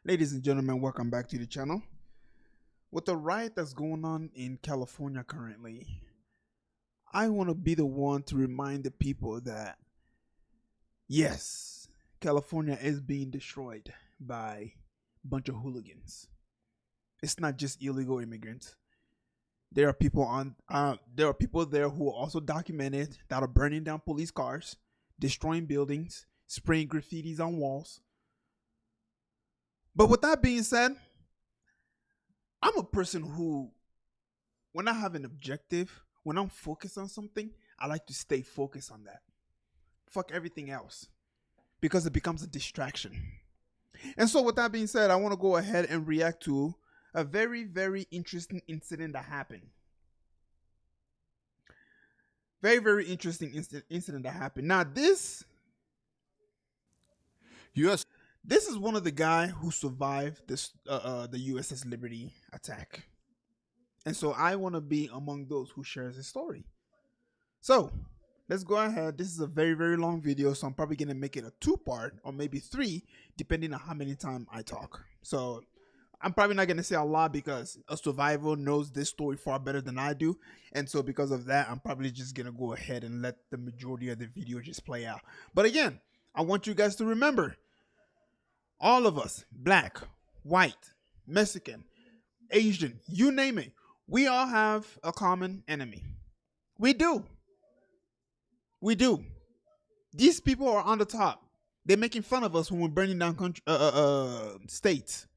Ladies and gentlemen, welcome back to the channel. With the riot that's going on in California currently, I want to be the one to remind the people that yes, California is being destroyed by a bunch of hooligans. It's not just illegal immigrants. There are people there who are also documented that are burning down police cars, destroying buildings, spraying graffitis on walls. But with that being said, I'm a person who, when I have an objective, when I'm focused on something, I like to stay focused on that. Fuck everything else because it becomes a distraction. And so, with that being said, I want to go ahead and react to a very, very interesting incident that happened. Very, very interesting incident that happened. Now, U.S. this is one of the guy who survived the USS Liberty attack, and so I want to be among those who shares his story. So let's go ahead. This is a very, very long video, so I'm probably gonna make it a two-part or maybe three, depending on how many times I talk. So I'm probably not gonna say a lot because a survivor knows this story far better than I do, and so because of that, I'm probably just gonna go ahead and let the majority of the video just play out. But again, I want you guys to remember, all of us, black, white, Mexican, Asian, you name it, we all have a common enemy. We do. We do. These people are on the top. They're making fun of us when we're burning down states.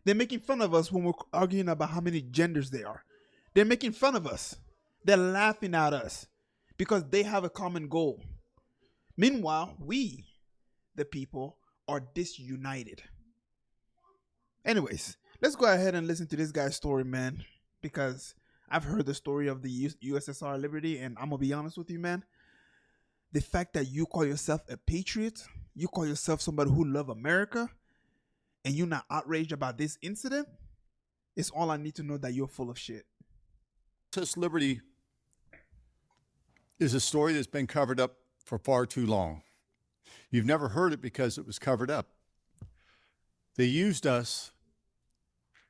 They're making fun of us when we're arguing about how many genders there are. They're making fun of us. They're laughing at us because they have a common goal. Meanwhile, we, the people, are disunited. Anyways, let's go ahead and listen to this guy's story, man, because I've heard the story of the USSR Liberty, and I'm gonna be honest with you, man. The fact that you call yourself a patriot, you call yourself somebody who love America, and you're not outraged about this incident, it's all I need to know that you're full of shit. USS Liberty is a story that's been covered up for far too long. You've never heard it because it was covered up. They used us,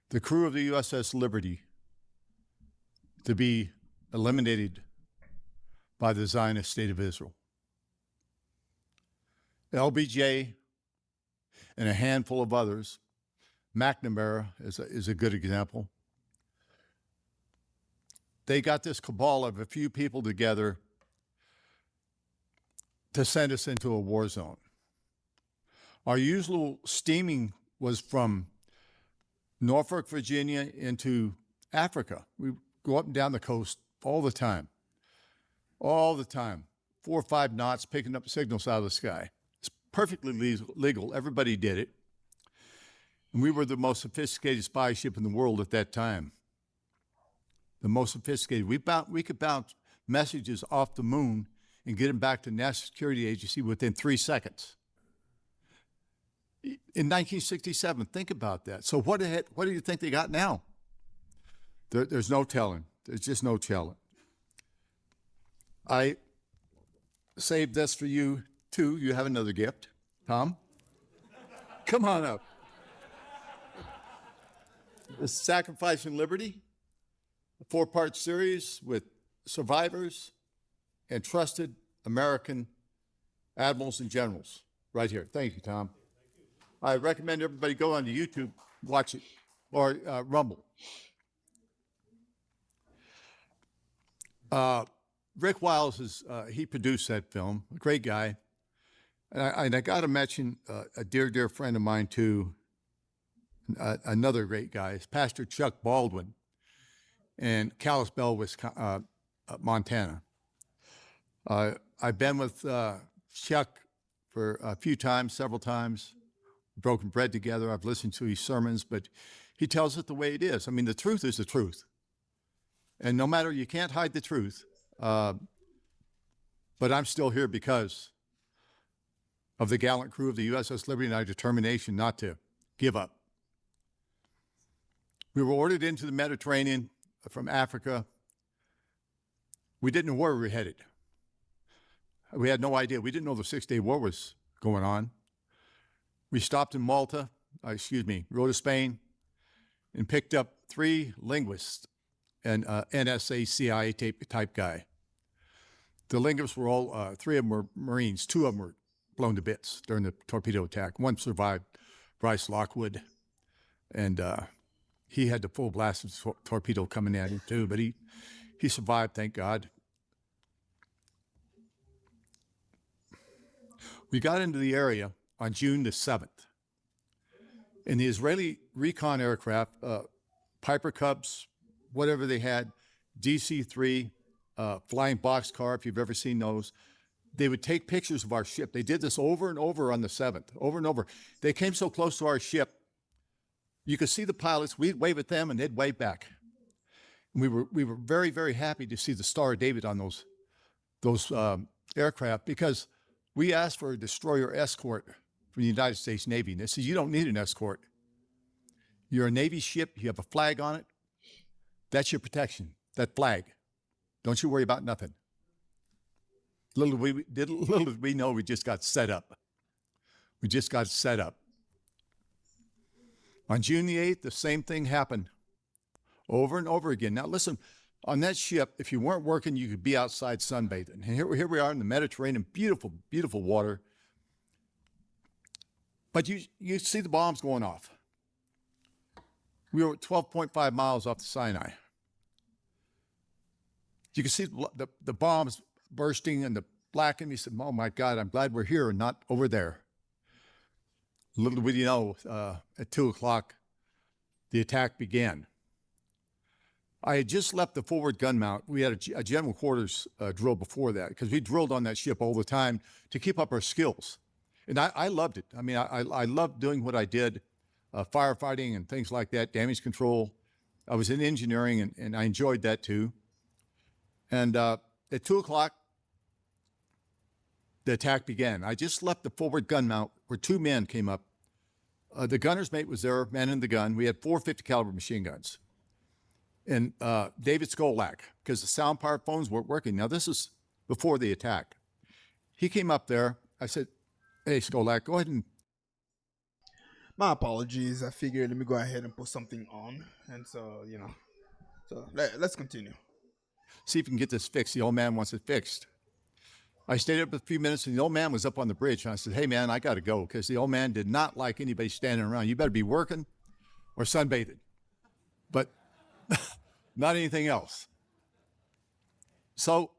the crew of the USS Liberty, to be eliminated by the Zionist State of Israel. LBJ and a handful of others, McNamara is a good example. They got this cabal of a few people together to send us into a war zone. Our usual steaming was from Norfolk, Virginia into Africa. We go up and down the coast all the time. 4 or 5 knots picking up signals out of the sky. It's perfectly legal. Everybody did it. And we were the most sophisticated spy ship in the world at that time. The most sophisticated. We could bounce messages off the moon and get them back to National Security Agency within 3 seconds. In 1967, think about that. So what do you think they got now? There's no telling. There's just no telling. I saved this for you, too. You have another gift. Tom? Come on up. This is Sacrificing Liberty, a 4-part series with survivors and trusted American admirals and generals right here. Thank you, Tom. I recommend everybody go on to YouTube, watch it, or Rumble. Rick Wiles, he produced that film, a great guy. And I got to mention a dear, dear friend of mine, too, another great guy, is Pastor Chuck Baldwin in Kalispell, Montana. I've been with Chuck for a few times, several times, broken bread together. I've listened to his sermons, but he tells it the way it is. I mean, the truth is the truth. And no matter, you can't hide the truth. But I'm still here because of the gallant crew of the USS Liberty and our determination not to give up. We were ordered into the Mediterranean from Africa. We didn't know where we were headed. We had no idea. We didn't know the 6-Day War was going on. We stopped in Malta. rode to Spain and picked up 3 linguists and NSA CIA type guy. The linguists were all, 3 of them were Marines. 2 of them were blown to bits during the torpedo attack. One survived, Bryce Lockwood, and he had the full blast of torpedo coming at him too, but he survived, thank God. We got into the area on June the 7th, and the Israeli recon aircraft, Piper Cubs, whatever they had, DC-3, flying boxcar, if you've ever seen those, they would take pictures of our ship. They did this over and over on the 7th, over and over. They came so close to our ship, you could see the pilots, we'd wave at them and they'd wave back. And we were very, very happy to see the Star of David on those aircraft, because we asked for a destroyer escort from the United States Navy. And they said, you don't need an escort. You're a Navy ship, you have a flag on it. That's your protection, that flag. Don't you worry about nothing. Little did we know we just got set up. We just got set up. On June the 8th, the same thing happened over and over again. Now listen, on that ship, if you weren't working, you could be outside sunbathing. And here we are in the Mediterranean, beautiful, beautiful water. But you see the bombs going off. We were 12.5 miles off the Sinai. You can see the bombs bursting and the black, and he said, oh my God, I'm glad we're here and not over there. Little did you know, at 2 o'clock, the attack began. I had just left the forward gun mount. We had a general quarters drill before that, because we drilled on that ship all the time to keep up our skills. And I loved it. I mean, I loved doing what I did, firefighting and things like that, damage control. I was in engineering, and I enjoyed that too. And at 2 o'clock, the attack began. I just left the forward gun mount where 2 men came up. The gunner's mate was there, manning the gun. We had 450 caliber machine guns. And David Skolak, because the sound power phones weren't working. Now this is before the attack. He came up there. I said, hey, Skolak, go ahead and... My apologies. I figured let me go ahead and put something on. And so, let's continue. See if we can get this fixed. The old man wants it fixed. I stayed up a few minutes, and the old man was up on the bridge. And I said, hey, man, I got to go, because the old man did not like anybody standing around. You better be working or sunbathing, but not anything else. So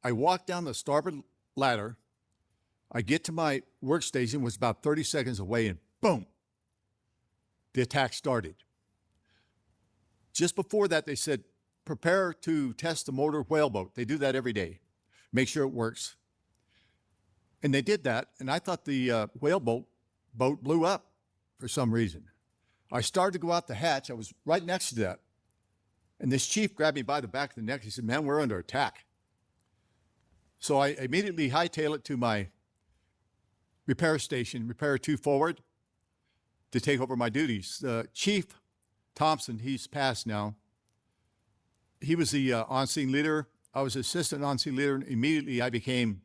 I walked down the starboard ladder. I get to my workstation, was about 30 seconds away, and boom, the attack started. Just before that, they said, prepare to test the motor whaleboat. They do that every day. Make sure it works. And they did that, and I thought the whaleboat blew up for some reason. I started to go out the hatch. I was right next to that. And this chief grabbed me by the back of the neck. He said, man, we're under attack. So I immediately hightail it to my repair station, repair 2 forward, to take over my duties. Chief Thompson, he's passed now. He was the on-scene leader. I was assistant on-scene leader, and immediately I became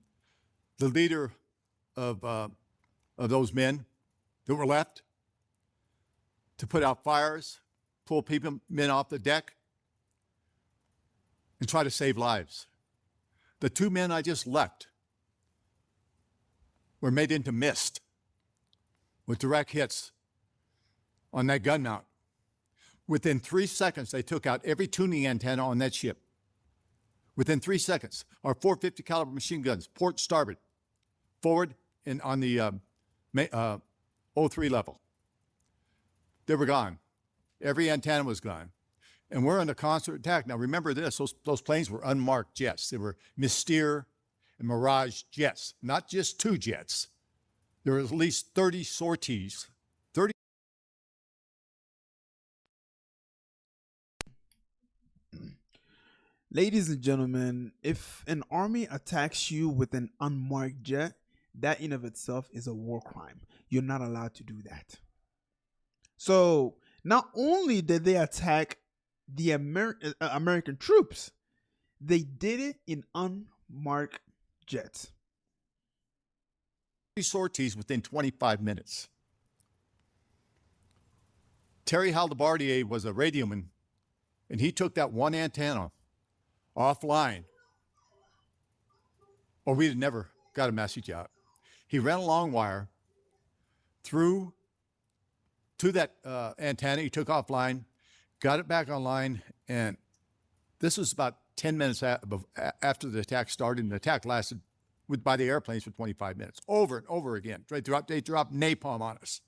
the leader of those men that were left to put out fires, pull men off the deck, and try to save lives. The 2 men I just left were made into mist with direct hits on that gun mount. Within 3 seconds, they took out every tuning antenna on that ship. Within 3 seconds, our 450 caliber machine guns, port, starboard, forward, and on the 03 level. They were gone. Every antenna was gone. And we're under constant attack. Now remember this, those planes were unmarked jets. They were Mystere and Mirage jets, not just 2 jets. There were at least 30 sorties. Ladies and gentlemen, if an army attacks you with an unmarked jet, that in of itself is a war crime. You're not allowed to do that. So not only did they attack the American troops, they did it in unmarked jets. Sorties within 25 minutes. Terry Haldebardier was a radioman, and he took that one antenna offline, or we'd have never got a message out. He ran a long wire through to that antenna. He took offline, got it back online, and this was about 10 minutes after the attack started, and the attack lasted by the airplanes for 25 minutes, over and over again. They dropped napalm on us.